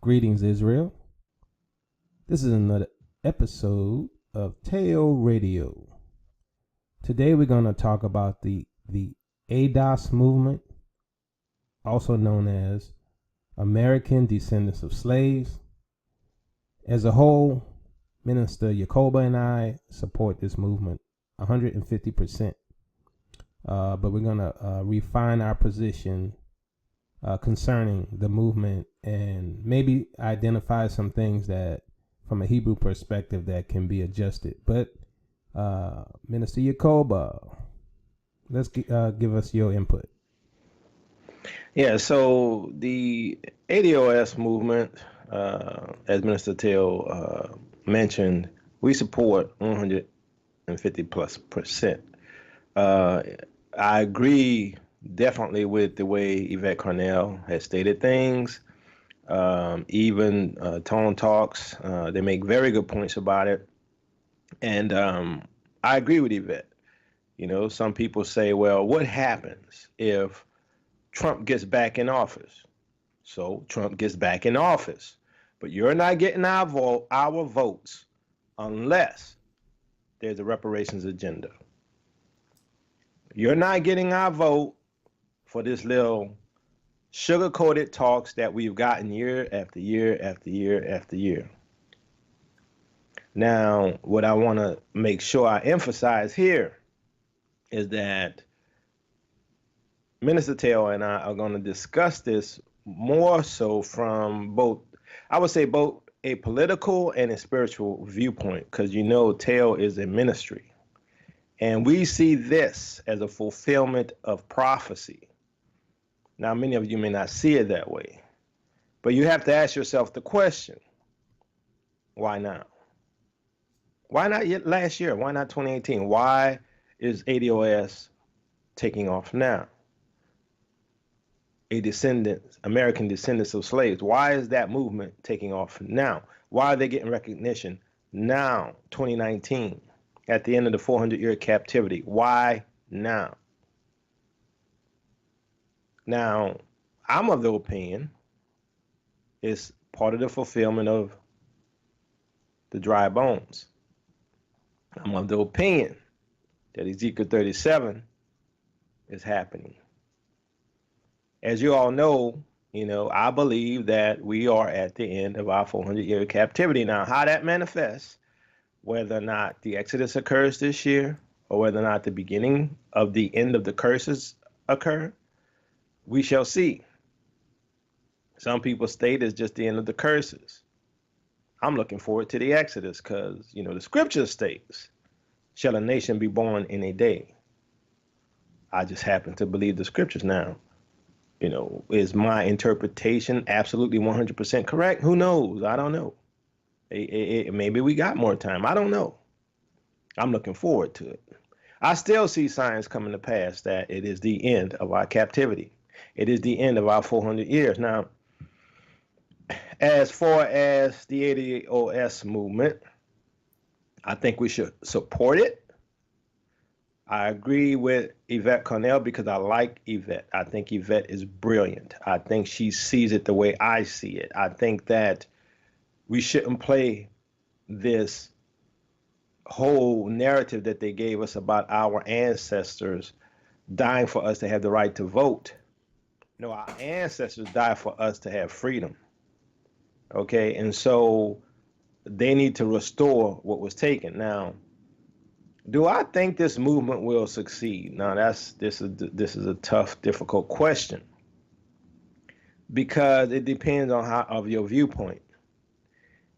Greetings, Israel. This is another episode of Teotw Radio. Today we're going to talk about the ADOS movement, also known as American Descendants of Slaves. As a whole, Minister Yacoba and I support this movement 150%. But we're going to refine our position concerning the movement and maybe identify some things that from a Hebrew perspective that can be adjusted. But Minister Yacoba, let's give us your input. Yeah, so the ADOS movement, as Minister Teotw mentioned, we support 150+%. I agree definitely with the way Yvette Cornell has stated things. Even Tone Talks, they make very good points about it. And I agree with Yvette. You know, some people say, well, what happens if Trump gets back in office? So Trump gets back in office, but you're not getting our votes unless there's a reparations agenda. You're not getting our vote for this little sugar-coated talks that we've gotten year after year after year after year. Now, what I want to make sure I emphasize here is that Minister Teotw and I are going to discuss this more so from both, I would say both a political and a spiritual viewpoint, because you know Teotw is a ministry. And we see this as a fulfillment of prophecy. Now, many of you may not see it that way, but you have to ask yourself the question, why now? Why not yet last year? Why not 2018? Why is ADOS taking off now? American Descendants of Slaves. Why is that movement taking off now? Why are they getting recognition now, 2019, at the end of the 400-year captivity? Why now? Now, I'm of the opinion it's part of the fulfillment of the dry bones. I'm of the opinion that Ezekiel 37 is happening. As you all know, I believe that we are at the end of our 400-year captivity. Now, how that manifests, whether or not the Exodus occurs this year, or whether or not the beginning of the end of the curses occur, we shall see. Some people state it's just the end of the curses. I'm looking forward to the Exodus because, the scripture states, shall a nation be born in a day? I just happen to believe the scriptures now. Is my interpretation absolutely 100% correct? Who knows? I don't know. Maybe we got more time. I don't know. I'm looking forward to it. I still see signs coming to pass that it is the end of our captivity. It is the end of our 400 years. Now, as far as the ADOS movement, I think we should support it. I agree with Yvette Cornell because I like Yvette. I think Yvette is brilliant. I think she sees it the way I see it. I think that we shouldn't play this whole narrative that they gave us about our ancestors dying for us to have the right to vote. No, our ancestors died for us to have freedom. Okay, and so they need to restore what was taken. Now, do I think this movement will succeed? Now, this is a tough, difficult question because it depends on of your viewpoint.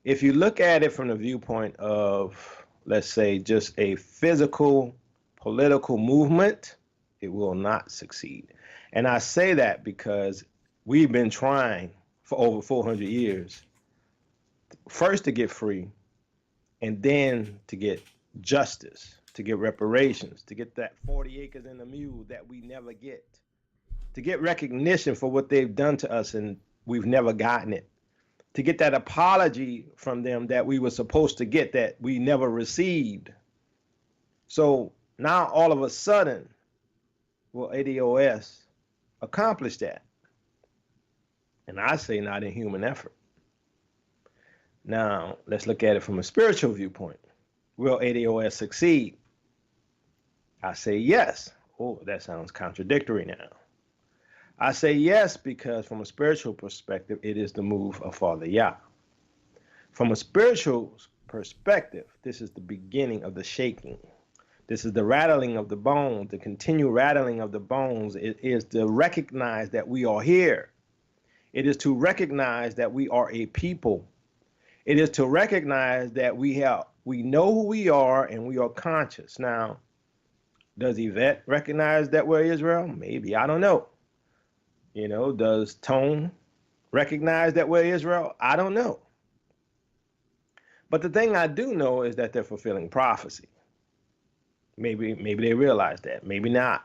If you look at it from the viewpoint of, let's say, just a physical political movement, it will not succeed. And I say that because we've been trying for over 400 years, first to get free, and then to get justice, to get reparations, to get that 40 acres and a mule that we never get, to get recognition for what they've done to us and we've never gotten it, to get that apology from them that we were supposed to get that we never received. So now all of a sudden, will ADOS accomplish that? And I say not in human effort. Now, let's look at it from a spiritual viewpoint. Will ADOS succeed? I say yes. Oh, that sounds contradictory now. I say yes because from a spiritual perspective, it is the move of Father Yah. From a spiritual perspective, this is the beginning of the shaking. This is the rattling of the bones, the continual rattling of the bones. It is to recognize that we are here. It is to recognize that we are a people. It is to recognize that we know who we are and we are conscious. Now, does Yvette recognize that we're Israel? Maybe, I don't know. Does Tone recognize that we're Israel? I don't know. But the thing I do know is that they're fulfilling prophecy. Maybe they realize that, maybe not.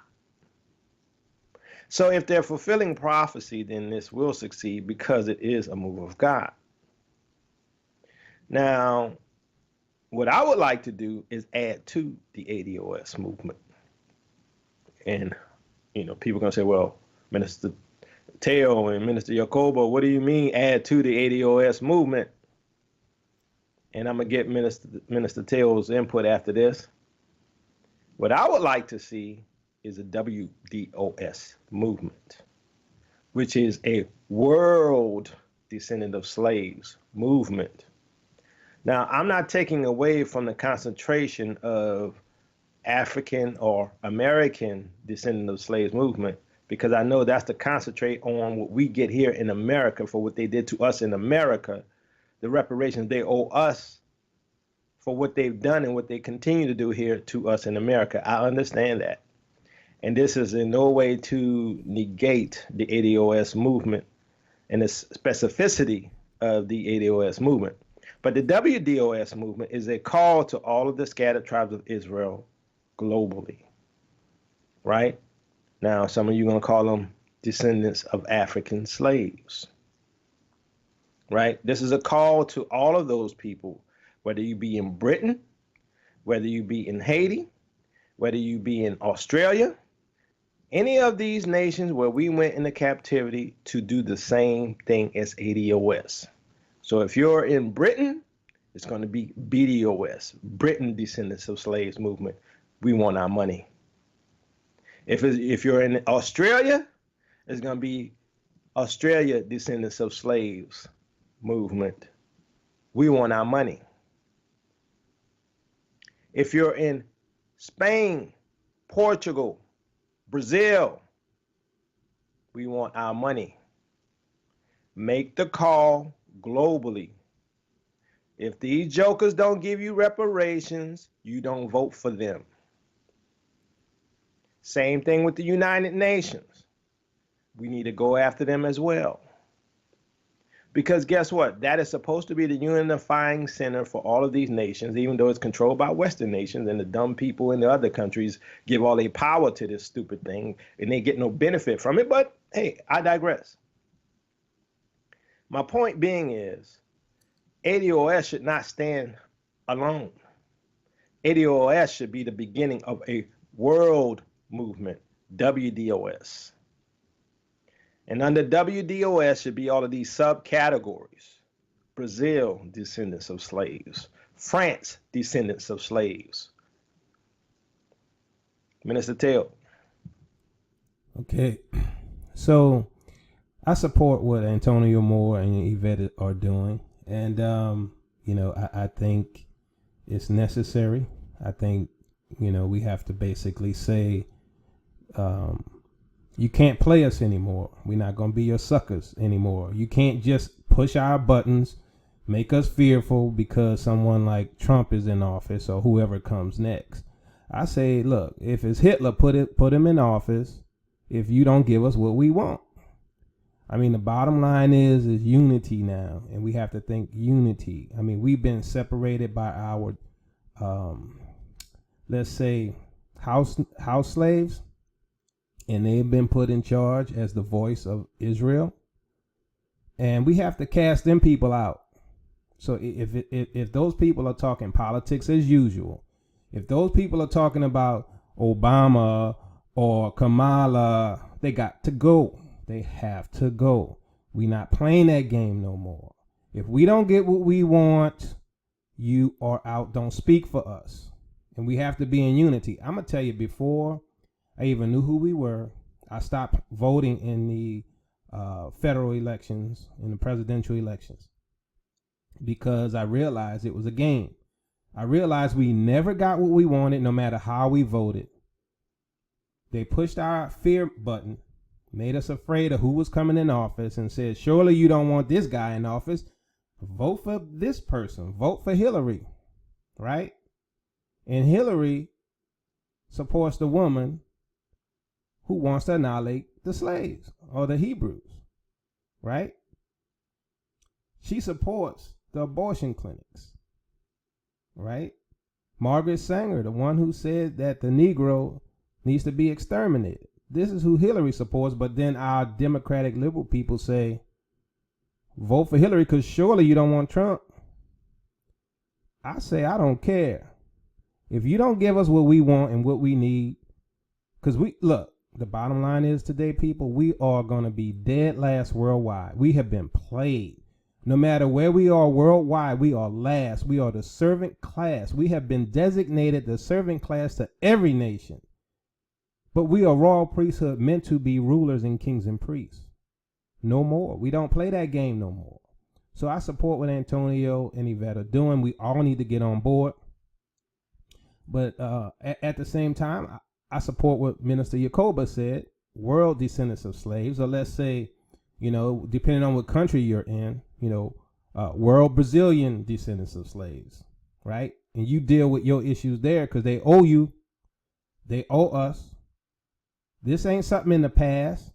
So if they're fulfilling prophecy, then this will succeed because it is a move of God. Now, what I would like to do is add to the ADOS movement. And, people are going to say, well, Minister Teotw and Minister Yacobo, what do you mean add to the ADOS movement? And I'm going to get Minister Teotw's input after this. What I would like to see is a WDOS movement, which is a world descendant of slaves movement. Now, I'm not taking away from the concentration of African or American descendant of slaves movement, because I know that's to concentrate on what we get here in America for what they did to us in America, the reparations they owe us for what they've done and what they continue to do here to us in America. I understand that. And this is in no way to negate the ADOS movement and the specificity of the ADOS movement. But the WDOS movement is a call to all of the scattered tribes of Israel globally, right? Now, some of you are going to call them descendants of African slaves, right? This is a call to all of those people, whether you be in Britain, whether you be in Haiti, whether you be in Australia, any of these nations where we went into captivity, to do the same thing as ADOS. So if you're in Britain, it's going to be BDOS, Britain Descendants of Slaves Movement. We want our money. If you're in Australia, it's going to be Australia Descendants of Slaves Movement. We want our money. If you're in Spain, Portugal, Brazil, we want our money. Make the call globally. If these jokers don't give you reparations, you don't vote for them. Same thing with the United Nations. We need to go after them as well. Because guess what? That is supposed to be the unifying center for all of these nations, even though it's controlled by Western nations, and the dumb people in the other countries give all their power to this stupid thing and they get no benefit from it. But hey, I digress. My point being is, ADOS should not stand alone. ADOS should be the beginning of a world movement, WDOS. And under WDOS should be all of these subcategories. Brazil, descendants of slaves. France, descendants of slaves. Minister Teotw. Okay, so I support what Antonio Moore and Yvette are doing. And, I think it's necessary. I think, we have to basically say, you can't play us anymore. We're not going to be your suckers anymore. You can't just push our buttons, make us fearful because someone like Trump is in office or whoever comes next. I say, look, if it's Hitler, put him in office if you don't give us what we want. I mean, the bottom line is unity now, and we have to think unity. I mean, we've been separated by our, let's say, house slaves, and they've been put in charge as the voice of Israel, and we have to cast them people out. So if those people are talking politics as usual, if those people are talking about Obama or Kamala, they got to go. They have to go. We're not playing that game no more. If we don't get what we want, you are out. Don't speak for us. And we have to be in unity. I'm going to tell you, before I even knew who we were, I stopped voting in the federal elections, in the presidential elections, because I realized it was a game. I realized we never got what we wanted, no matter how we voted. They pushed our fear button, made us afraid of who was coming in office, and said, surely you don't want this guy in office. Vote for this person. Vote for Hillary, right? And Hillary supports the woman who wants to annihilate the slaves or the Hebrews, right? She supports the abortion clinics, right? Margaret Sanger, the one who said that the Negro needs to be exterminated. This is who Hillary supports, but then our Democratic liberal people say, vote for Hillary because surely you don't want Trump. I say, I don't care. If you don't give us what we want and what we need, because the bottom line is today, people, we are going to be dead last worldwide. We have been played. No matter where we are worldwide, we are last. We are the servant class. We have been designated the servant class to every nation. But we are royal priesthood, meant to be rulers and kings and priests. No more. We don't play that game no more. So I support what Antonio and Yvette are doing. We all need to get on board. But at the same time, I support what Minister Yacoba said, world descendants of slaves, or let's say, depending on what country you're in, world Brazilian descendants of slaves, right? And you deal with your issues there because they owe you. They owe us. This ain't something in the past.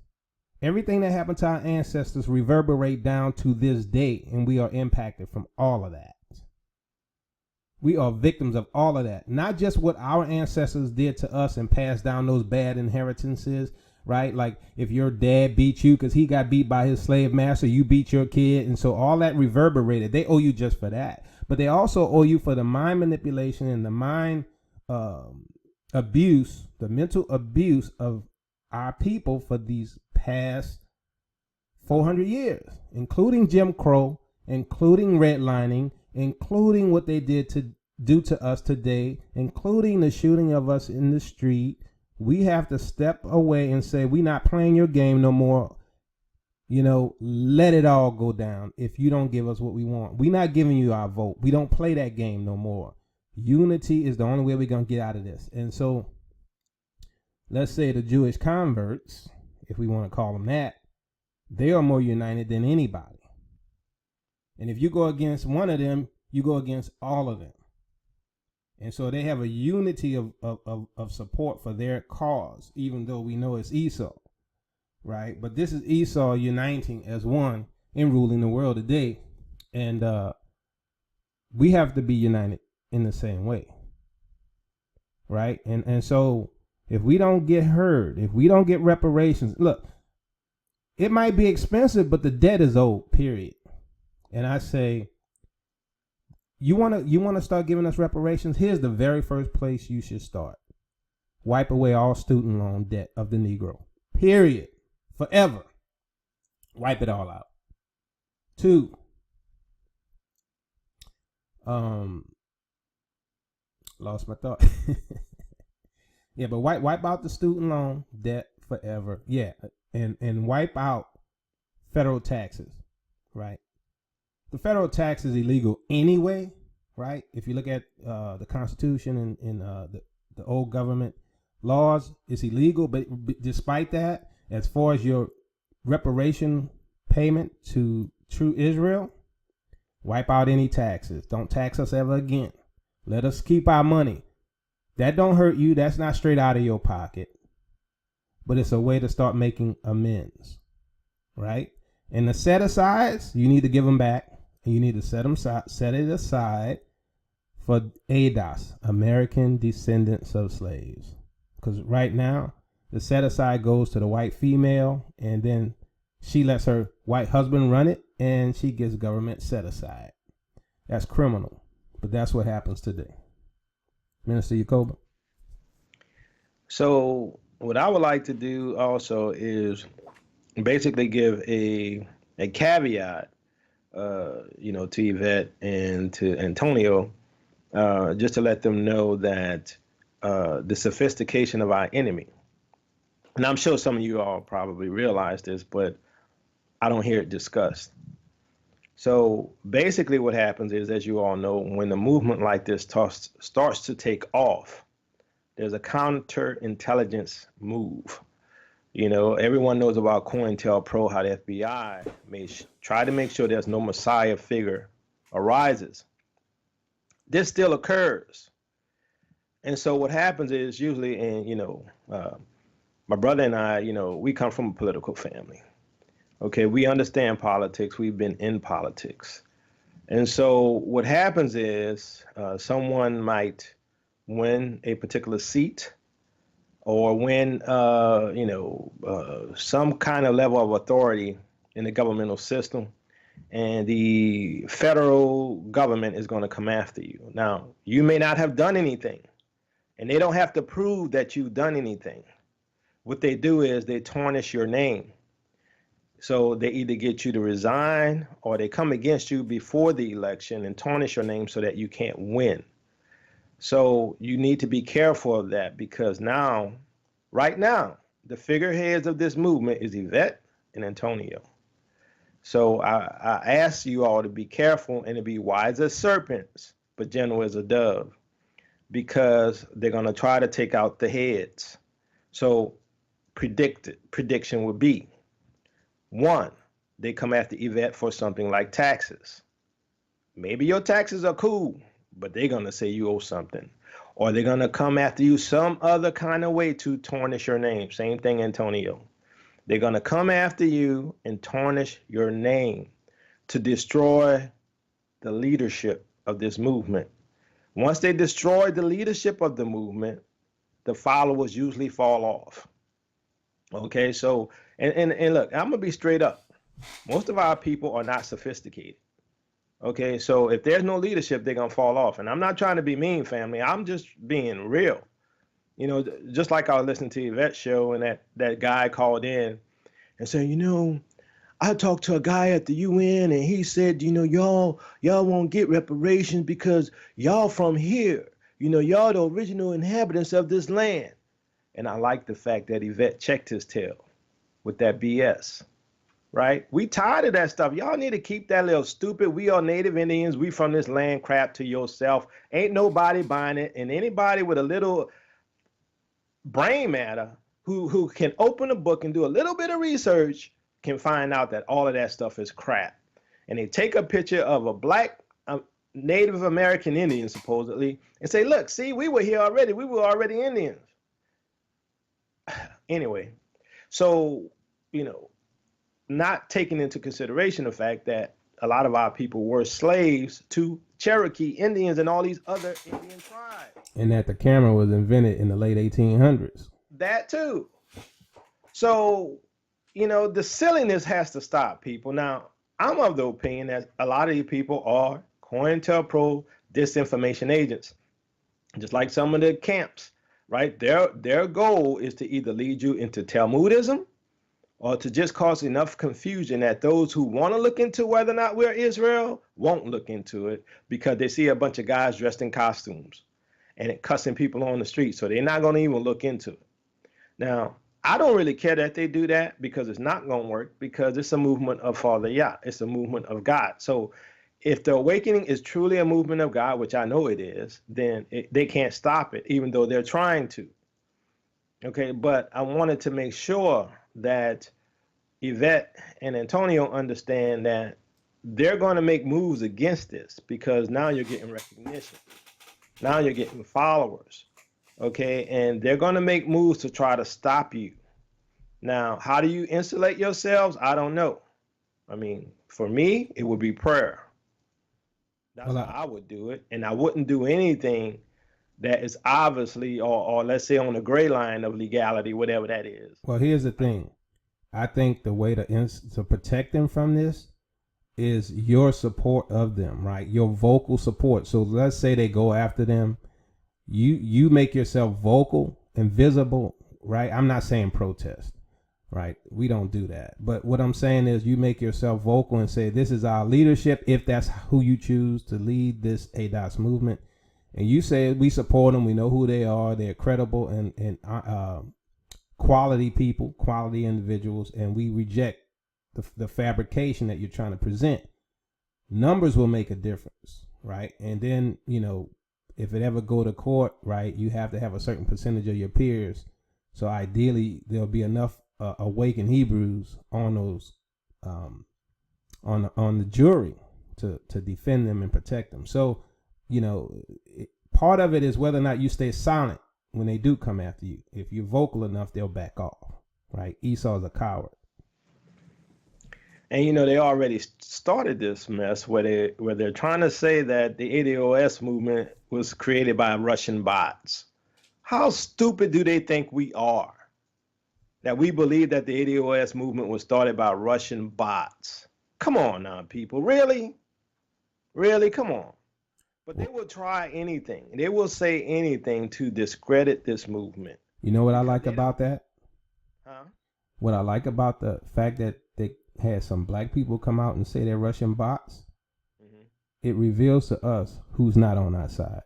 Everything that happened to our ancestors reverberate down to this day, and we are impacted from all of that. We are victims of all of that. Not just what our ancestors did to us and passed down those bad inheritances, right? Like if your dad beat you because he got beat by his slave master, you beat your kid. And so all that reverberated. They owe you just for that. But they also owe you for the mind manipulation and the mind abuse, the mental abuse of our people for these past 400 years, including Jim Crow, including redlining, including what they did to do to us today, including the shooting of us in the street. We have to step away and say, we're not playing your game no more. Let it all go down if you don't give us what we want. We're not giving you our vote. We don't play that game no more. Unity is the only way we're going to get out of this. And so let's say the Jewish converts, if we want to call them that, they are more united than anybody. And if you go against one of them, you go against all of them. And so they have a unity of support for their cause, even though we know it's Esau, right? But this is Esau uniting as one and ruling the world today. And we have to be united in the same way, right? And so if we don't get heard, if we don't get reparations, look, it might be expensive, but the debt is owed, period. And I say, you want to start giving us reparations? Here's the very first place you should start. Wipe away all student loan debt of the Negro. Period. Forever. Wipe it all out. 2, lost my thought. Yeah, but wipe out the student loan debt forever. Yeah, and wipe out federal taxes, right? The federal tax is illegal anyway, right? If you look at the Constitution and the old government laws, it's illegal. But despite that, as far as your reparation payment to true Israel, wipe out any taxes. Don't tax us ever again. Let us keep our money. That don't hurt you. That's not straight out of your pocket. But it's a way to start making amends, right? And the set-asides, you need to give them back. And you need to set it aside for ADOS, American Descendants of Slaves. Because right now, the set-aside goes to the white female, and then she lets her white husband run it, and she gets government set-aside. That's criminal, but that's what happens today. Minister Yacoba? So what I would like to do also is basically give a caveat to Yvette and to Antonio, just to let them know that the sophistication of our enemy, and I'm sure some of you all probably realize this, but I don't hear it discussed. So basically, what happens is, as you all know, when a movement like this starts to take off, there's a counterintelligence move. Everyone knows about COINTELPRO, how the FBI may try to make sure there's no Messiah figure arises. This still occurs. And so what happens is usually, and my brother and I, we come from a political family. Okay, we understand politics. We've been in politics. And so what happens is someone might win a particular seat or win, some kind of level of authority in the governmental system, and the federal government is going to come after you. Now, you may not have done anything, and they don't have to prove that you've done anything. What they do is they tarnish your name. So they either get you to resign or they come against you before the election and tarnish your name so that you can't win. So you need to be careful of that, because right now, the figureheads of this movement is Yvette and Antonio. So I ask you all to be careful and to be wise as serpents, but gentle as a dove, because they're going to try to take out the heads. So prediction would be, one, they come after Yvette for something like taxes. Maybe your taxes are cool, but they're going to say you owe something. Or they're going to come after you some other kind of way to tarnish your name. Same thing, Antonio. They're going to come after you and tarnish your name to destroy the leadership of this movement. Once they destroy the leadership of the movement, the followers usually fall off. Okay, so, and look, I'm going to be straight up. Most of our people are not sophisticated. Okay, so if there's no leadership, they're going to fall off. And I'm not trying to be mean, family. I'm just being real. Just like I was listening to Yvette's show, and that guy called in and said, I talked to a guy at the UN and he said, y'all won't get reparations because y'all from here. Y'all the original inhabitants of this land. And I like the fact that Yvette checked his tail with that BS, right? We tired of that stuff. Y'all need to keep that little stupid, we are Native Indians, we from this land crap to yourself. Ain't nobody buying it. And anybody with a little brain matter who can open a book and do a little bit of research can find out that all of that stuff is crap. And they take a picture of a black Native American Indian, supposedly, and say, look, see, we were here already. We were already Indians. Anyway, so, not taking into consideration the fact that a lot of our people were slaves to Cherokee Indians and all these other Indian tribes. And that the camera was invented in the late 1800s. That too. So, the silliness has to stop, people. Now, I'm of the opinion that a lot of these people are COINTELPRO disinformation agents, just like some of the camps, right? Their goal is to either lead you into Talmudism or to just cause enough confusion that those who want to look into whether or not we're Israel won't look into it, because they see a bunch of guys dressed in costumes and cussing people on the street. So they're not going to even look into it. Now, I don't really care that they do that, because it's not going to work, because it's a movement of Father Yah. It's a movement of God. So if the awakening is truly a movement of God, which I know it is, then they can't stop it, even though they're trying to. Okay, but I wanted to make sure that Yvette and Antonio understand that they're going to make moves against this, because now you're getting recognition. Now you're getting followers. Okay, and they're going to make moves to try to stop you. Now, how do you insulate yourselves? I don't know. I mean, for me, it would be prayer. That's how I would do it. And I wouldn't do anything that is obviously, or let's say on the gray line of legality, whatever that is. Well, here's the thing. I think the way to protect them from this is your support of them, right? Your vocal support. So let's say they go after them. You make yourself vocal and visible, right? I'm not saying protest, right? We don't do that. But what I'm saying is you make yourself vocal and say, this is our leadership, if that's who you choose to lead this ADOS movement. And you say, we support them, we know who they are, they're credible and quality people, quality individuals, and we reject the fabrication that you're trying to present. Numbers will make a difference, right? And then, if it ever go to court, right, you have to have a certain percentage of your peers. So ideally, there'll be enough awakened Hebrews on those on the jury to defend them and protect them. So, part of it is whether or not you stay silent when they do come after you. If you're vocal enough, they'll back off, right? Esau's a coward. And they already started this mess where they're trying to say that the ADOS movement was created by Russian bots. How stupid do they think we are? That we believe that the ADOS movement was started by Russian bots. Come on now, people. Really? Really? Come on. But they will try anything. They will say anything to discredit this movement. You know what I like about that? Huh? What I like about the fact that they had some black people come out and say they're Russian bots, it reveals to us who's not on our side.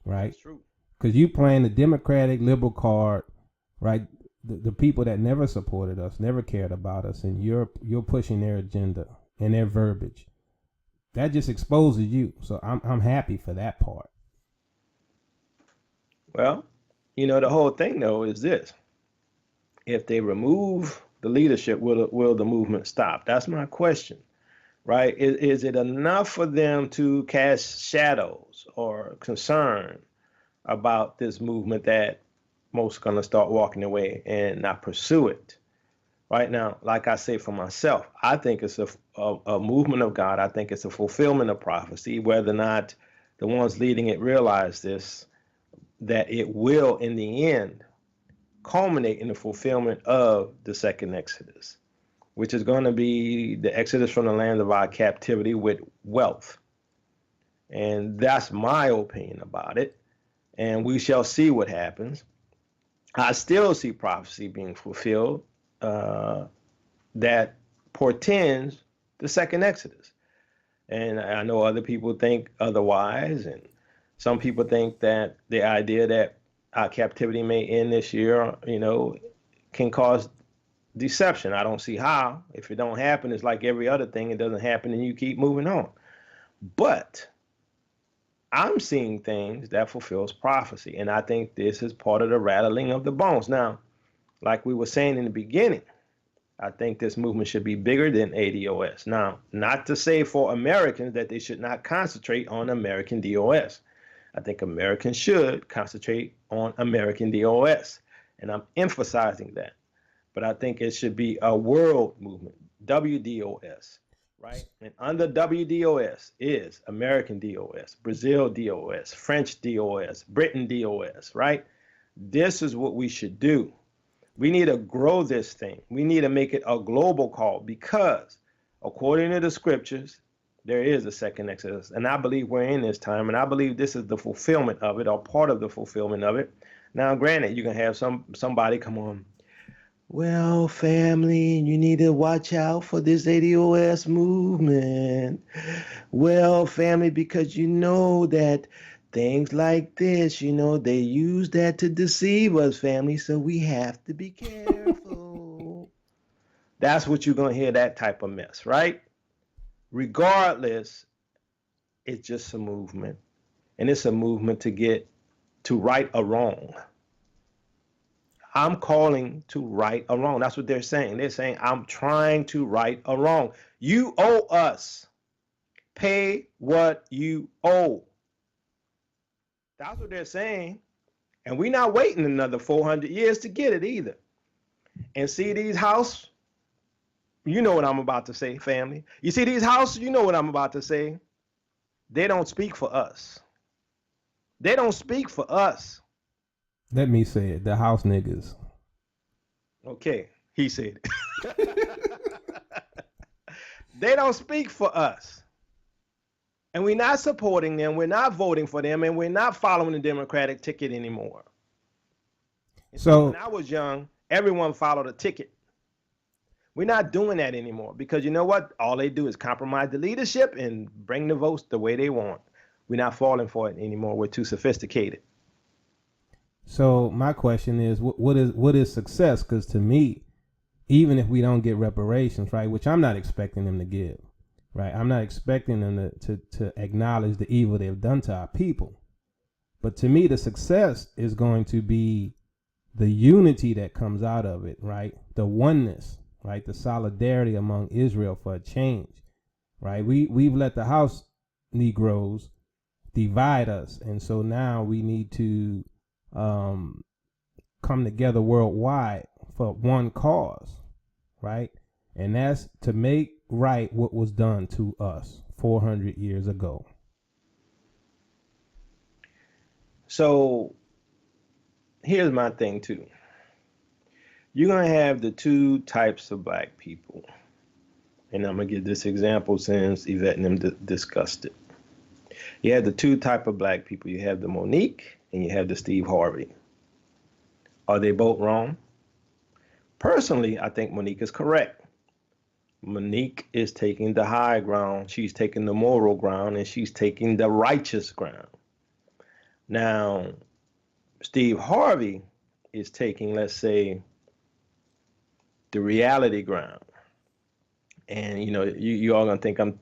Right? That's true. Because you playing the Democratic liberal card, right? The people that never supported us, never cared about us, and you're pushing their agenda and their verbiage. That just exposes you. So I'm happy for that part. Well, the whole thing though is this: if they remove the leadership, will the movement stop? That's my question, right? Is it enough for them to cast shadows or concern about this movement that most are going to start walking away and not pursue it? Right now, like I say for myself, I think it's a movement of God. I think it's a fulfillment of prophecy. Whether or not the ones leading it realize this, that it will, in the end, culminate in the fulfillment of the second Exodus, which is going to be the Exodus from the land of our captivity with wealth. And that's my opinion about it. And we shall see what happens. I still see prophecy being fulfilled that portends the second Exodus. And I know other people think otherwise. And some people think that the idea that our captivity may end this year, can cause deception. I don't see how. If it don't happen, it's like every other thing. It doesn't happen and you keep moving on. But I'm seeing things that fulfills prophecy. And I think this is part of the rattling of the bones. Now, like we were saying in the beginning, I think this movement should be bigger than ADOS. Now, not to say for Americans that they should not concentrate on American DOS. I think Americans should concentrate on American DOS. And I'm emphasizing that. But I think it should be a world movement, WDOS, right? And under WDOS is American DOS, Brazil DOS, French DOS, Britain DOS, right? This is what we should do. We need to grow this thing. We need to make it a global call because according to the scriptures, there is a second Exodus. And I believe we're in this time, and I believe this is the fulfillment of it or part of the fulfillment of it. Now, granted, you can have somebody come on. Well, family, you need to watch out for this ADOS movement. Well, family, because you know that things like this, they use that to deceive us, family, so we have to be careful. That's what you're going to hear, that type of mess, right? Regardless, it's just a movement. And it's a movement to right a wrong. I'm calling to right a wrong. That's what they're saying. They're saying, I'm trying to right a wrong. You owe us. Pay what you owe. That's what they're saying. And we're not waiting another 400 years to get it either. And see these houses? You know what I'm about to say, family. You see these houses? You know what I'm about to say. They don't speak for us. They don't speak for us. Let me say it. The house niggas. Okay, he said it. They don't speak for us. And we're not supporting them. We're not voting for them. And we're not following the Democratic ticket anymore. And so when I was young, everyone followed a ticket. We're not doing that anymore because you know what? All they do is compromise the leadership and bring the votes the way they want. We're not falling for it anymore. We're too sophisticated. So my question is, what is success? Because to me, even if we don't get reparations, right, which I'm not expecting them to give, right, I'm not expecting them to acknowledge the evil they've done to our people. But to me, the success is going to be the unity that comes out of it, right? The oneness, right? The solidarity among Israel for a change, right? We've let the house Negroes divide us. And so now we need to come together worldwide for one cause, right? And that's to make right what was done to us 400 years ago. So here's my thing too. You're going to have the two types of black people. And I'm going to give this example since Yvette and them discussed it. You have the two type of black people. You have the Monique and you have the Steve Harvey. Are they both wrong? Personally, I think Monique is correct. Monique is taking the high ground. She's taking the moral ground and she's taking the righteous ground. Now, Steve Harvey is taking, let's say, the reality ground. And you know, you all gonna think I'm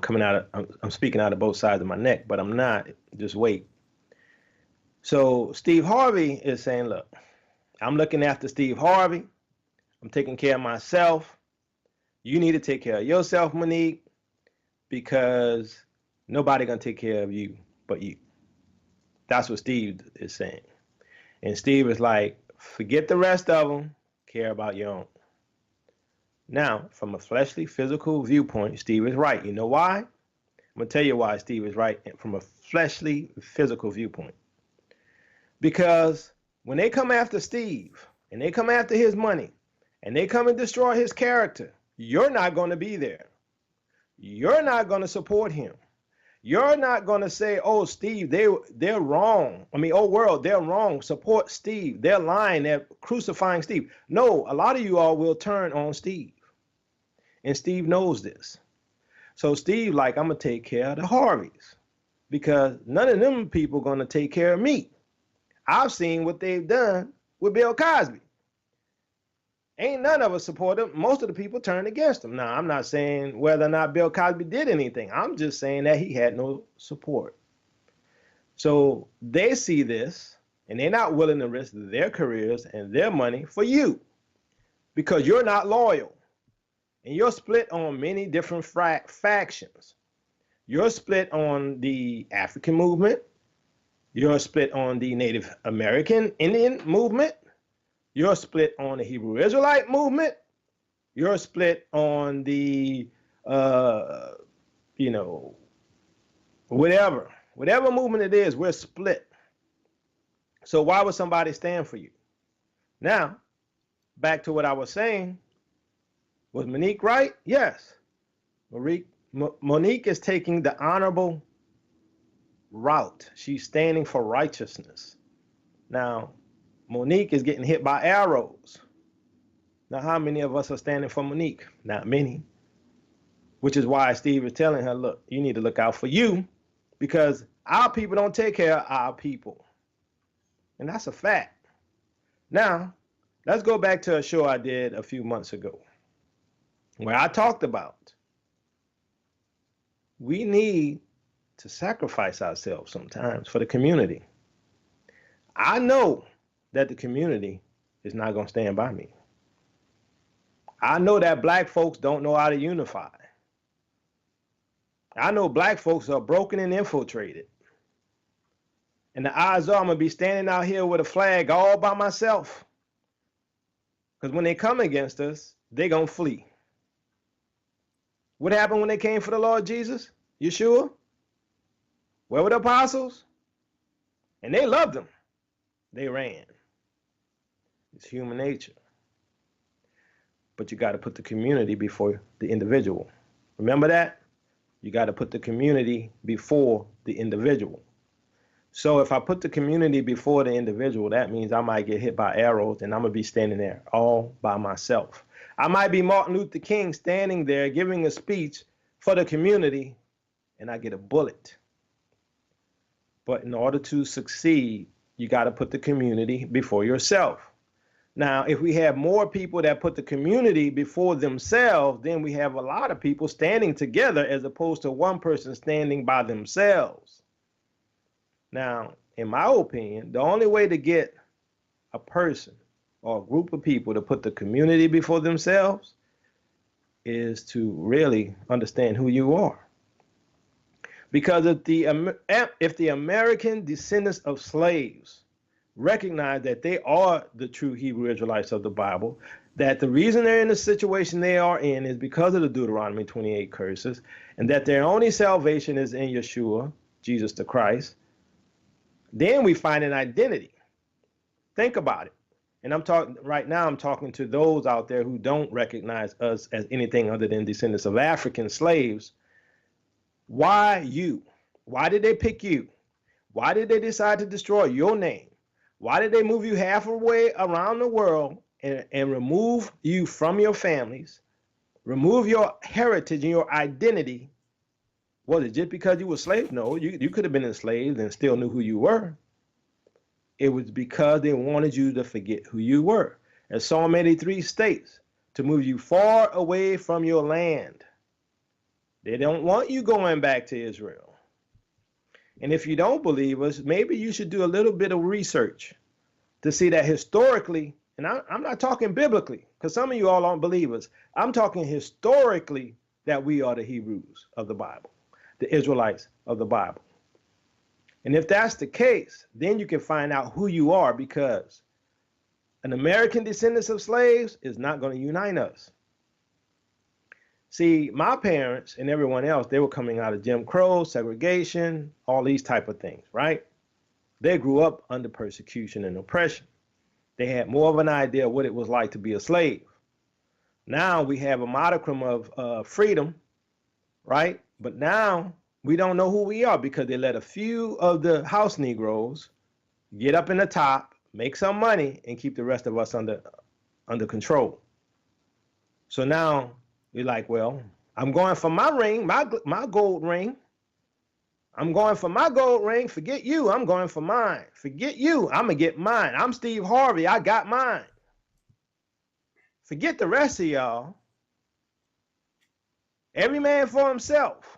coming out of I'm speaking out of both sides of my neck, but I'm not. Just wait. So Steve Harvey is saying, look, I'm looking after Steve Harvey. I'm taking care of myself. You need to take care of yourself, Monique, because nobody gonna take care of you but you. That's what Steve is saying. And Steve is like, forget the rest of them, care about your own. Now, from a fleshly, physical viewpoint, Steve is right. You know why? I'm going to tell you why Steve is right from a fleshly, physical viewpoint. Because when they come after Steve, and they come after his money, and they come and destroy his character, you're not going to be there. You're not going to support him. You're not going to say, oh, Steve, they're wrong. I mean, oh, world, they're wrong. Support Steve. They're lying. They're crucifying Steve. No, a lot of you all will turn on Steve. And Steve knows this. So Steve, like, I'm going to take care of the Harveys because none of them people going to take care of me. I've seen what they've done with Bill Cosby. Ain't none of us support him. Most of the people turned against him. Now, I'm not saying whether or not Bill Cosby did anything. I'm just saying that he had no support. So they see this, and they're not willing to risk their careers and their money for you because you're not loyal. And you're split on many different factions. You're split on the African movement. You're split on the Native American Indian movement. You're split on the Hebrew Israelite movement. You're split on the, whatever movement it is, we're split. So why would somebody stand for you? Now, back to what I was saying. Was Monique right? Yes. Monique is taking the honorable route. She's standing for righteousness. Now, Monique is getting hit by arrows. Now, how many of us are standing for Monique? Not many. Which is why Steve is telling her, look, you need to look out for you because our people don't take care of our people. And that's a fact. Now, let's go back to a show I did a few months ago where I talked about we need to sacrifice ourselves sometimes for the community. I know that the community is not going to stand by me. I know that black folks don't know how to unify. I know black folks are broken and infiltrated. And the odds are I'm going to be standing out here with a flag all by myself. Because when they come against us, they're going to flee. What happened when they came for the Lord Jesus? Yeshua? Where were the apostles? And they loved him. They ran. It's human nature. But you got to put the community before the individual. Remember that? You got to put the community before the individual. So if I put the community before the individual, that means I might get hit by arrows and I'm going to be standing there all by myself. I might be Martin Luther King standing there giving a speech for the community and I get a bullet. But in order to succeed, you got to put the community before yourself. Now, if we have more people that put the community before themselves, then we have a lot of people standing together as opposed to one person standing by themselves. Now, in my opinion, the only way to get a person or a group of people to put the community before themselves is to really understand who you are. Because if the American descendants of slaves recognize that they are the true Hebrew Israelites of the Bible, that the reason they're in the situation they are in is because of the Deuteronomy 28 curses, and that their only salvation is in Yeshua, Jesus the Christ, then we find an identity. Think about it. And I'm talking to those out there who don't recognize us as anything other than descendants of African slaves. Why you? Why did they pick you? Why did they decide to destroy your name? Why did they move you halfway around the world and remove you from your families, remove your heritage and your identity? Was it just because you were slaves? No, you could have been enslaved and still knew who you were. It was because they wanted you to forget who you were. As Psalm 83 states, to move you far away from your land. They don't want you going back to Israel. And if you don't believe us, maybe you should do a little bit of research to see that historically, and I'm not talking biblically, because some of you all aren't believers. I'm talking historically that we are the Hebrews of the Bible, the Israelites of the Bible. And if that's the case, then you can find out who you are, because an American descendants of slaves is not going to unite us. See, my parents and everyone else, they were coming out of Jim Crow, segregation, all these type of things, right? They grew up under persecution and oppression. They had more of an idea of what it was like to be a slave. Now we have a modicum of freedom, right? But now we don't know who we are because they let a few of the house Negroes get up in the top, make some money, and keep the rest of us under control. So now you're like, well, I'm going for my ring, my gold ring. I'm going for my gold ring. Forget you. I'm going for mine. Forget you. I'm going to get mine. I'm Steve Harvey. I got mine. Forget the rest of y'all. Every man for himself.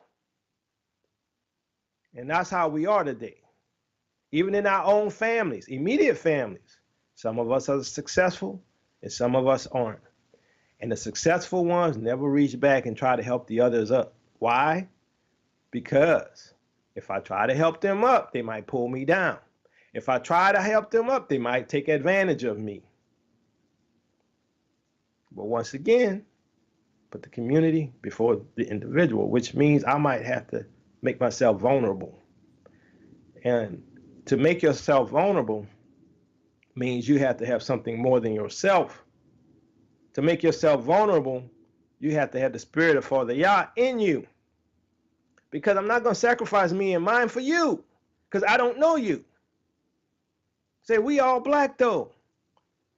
And that's how we are today. Even in our own families, immediate families. Some of us are successful and some of us aren't. And the successful ones never reach back and try to help the others up. Why? Because if I try to help them up, they might pull me down. If I try to help them up, they might take advantage of me. But once again, put the community before the individual, which means I might have to make myself vulnerable. And to make yourself vulnerable means you have to have something more than yourself. To make yourself vulnerable, you have to have the spirit of Father Yah in you. Because I'm not going to sacrifice me and mine for you, because I don't know you. Say, we all black though.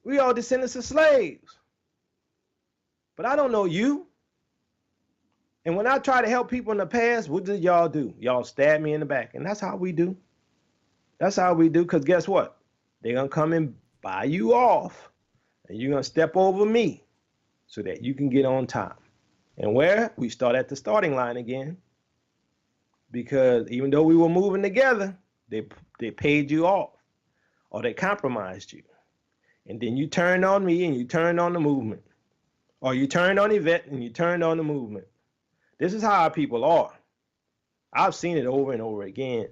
We all descendants of slaves. But I don't know you. And when I try to help people in the past, what did y'all do? Y'all stab me in the back. And that's how we do. That's how we do, because guess what? They're going to come and buy you off, and you're going to step over me so that you can get on top. And where? We start at the starting line again. Because even though we were moving together, they paid you off, or they compromised you. And then you turned on me and you turned on the movement. Or you turned on Yvette and you turned on the movement. This is how our people are. I've seen it over and over again.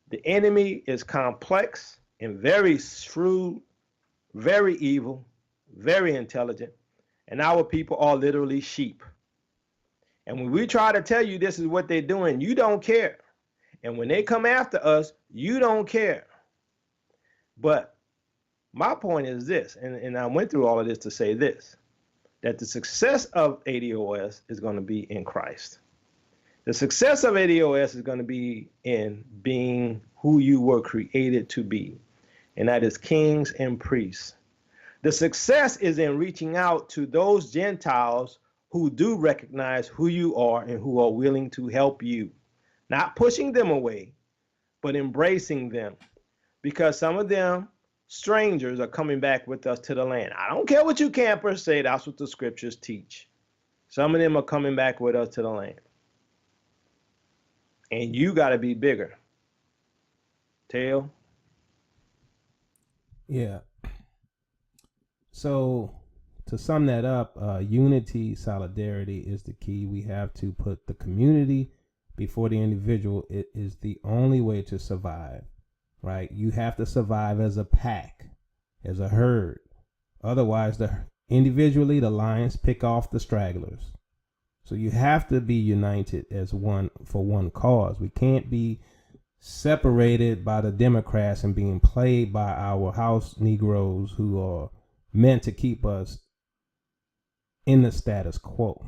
The enemy is complex and very shrewd, very evil, very intelligent, and our people are literally sheep. And when we try to tell you this is what they're doing, you don't care. And when they come after us, you don't care. But my point is this, and I went through all of this to say this, that the success of ADOS is going to be in Christ. The success of ADOS is going to be in being who you were created to be, and that is kings and priests. The success is in reaching out to those Gentiles who do recognize who you are and who are willing to help you. Not pushing them away, but embracing them. Because some of them, strangers, are coming back with us to the land. I don't care what you campers say, that's what the scriptures teach. Some of them are coming back with us to the land. And you got to be bigger. Tail? Yeah. So to sum that up, unity, solidarity is the key. We have to put the community before the individual. It is the only way to survive, right? You have to survive as a pack, as a herd. Otherwise, individually, the lions pick off the stragglers. So you have to be united as one for one cause. We can't be separated by the Democrats and being played by our house Negroes who are meant to keep us in the status quo.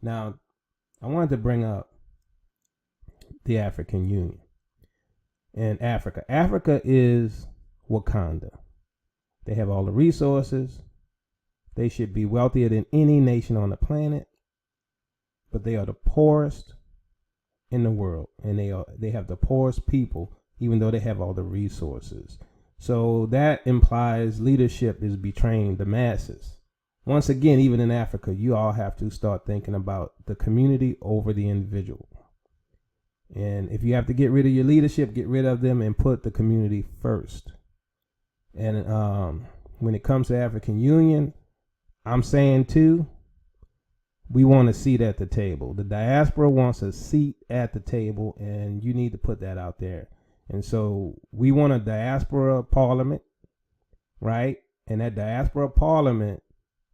Now, I wanted to bring up the African Union and Africa. Africa is Wakanda. They have all the resources. They should be wealthier than any nation on the planet, but they are the poorest in the world, and they have the poorest people, even though they have all the resources. So that implies leadership is betraying the masses. Once again, even in Africa, you all have to start thinking about the community over the individual. And if you have to get rid of your leadership, get rid of them and put the community first. And when it comes to African Union, I'm saying too, we want a seat at the table. The diaspora wants a seat at the table, and you need to put that out there. And so we want a diaspora parliament, right? And that diaspora parliament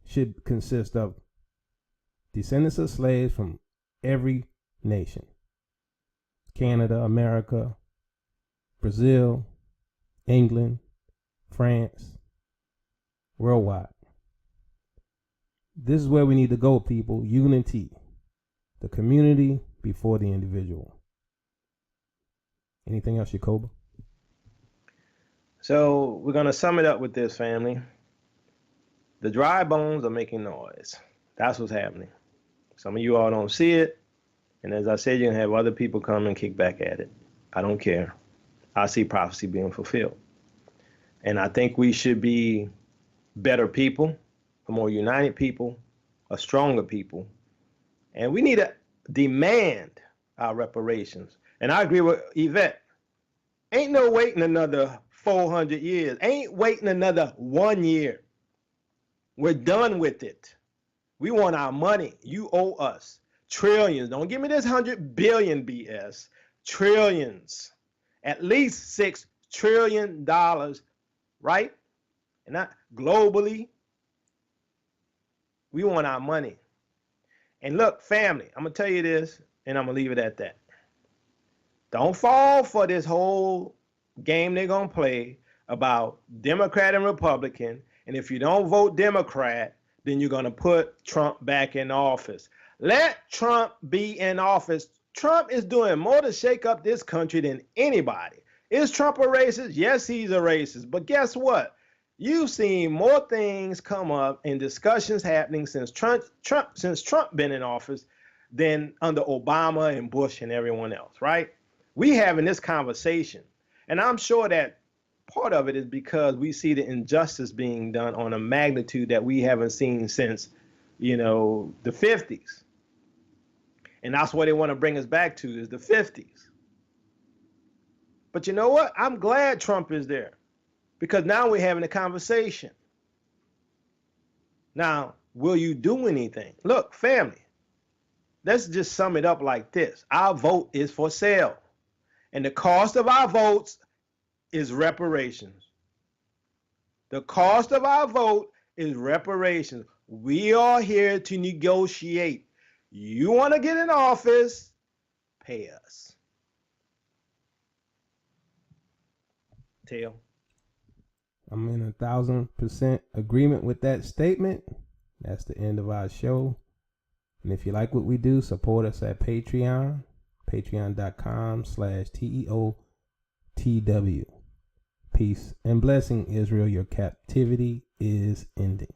should consist of descendants of slaves from every nation. Canada, America, Brazil, England, France, worldwide. This is where we need to go, people. Unity. The community before the individual. Anything else, Jacoba? So we're going to sum it up with this, family. The dry bones are making noise. That's what's happening. Some of you all don't see it. And as I said, you're going to have other people come and kick back at it. I don't care. I see prophecy being fulfilled. And I think we should be better people, a more united people, a stronger people. And we need to demand our reparations. And I agree with Yvette. Ain't no waiting another 400 years. Ain't waiting another 1 year. We're done with it. We want our money. You owe us trillions. Don't give me this 100 billion BS. Trillions. At least $6 trillion, right? And not globally. We want our money. And look, family, I'm going to tell you this, and I'm going to leave it at that. Don't fall for this whole game they're going to play about Democrat and Republican. And if you don't vote Democrat, then you're going to put Trump back in office. Let Trump be in office. Trump is doing more to shake up this country than anybody. Is Trump a racist? Yes, he's a racist. But guess what? You've seen more things come up and discussions happening since Trump been in office than under Obama and Bush and everyone else, right? We having this conversation, and I'm sure that part of it is because we see the injustice being done on a magnitude that we haven't seen since, the 50s. And that's what they want to bring us back to, is the 50s. But you know what? I'm glad Trump is there, because now we're having a conversation. Now, will you do anything? Look, family, let's just sum it up like this. Our vote is for sale. And the cost of our votes is reparations. The cost of our vote is reparations. We are here to negotiate. You want to get in office, pay us. Tail. I'm in 1,000% agreement with that statement. That's the end of our show. And if you like what we do, support us at Patreon, patreon.com/TEOTW. Peace and blessing, Israel. Your captivity is ending.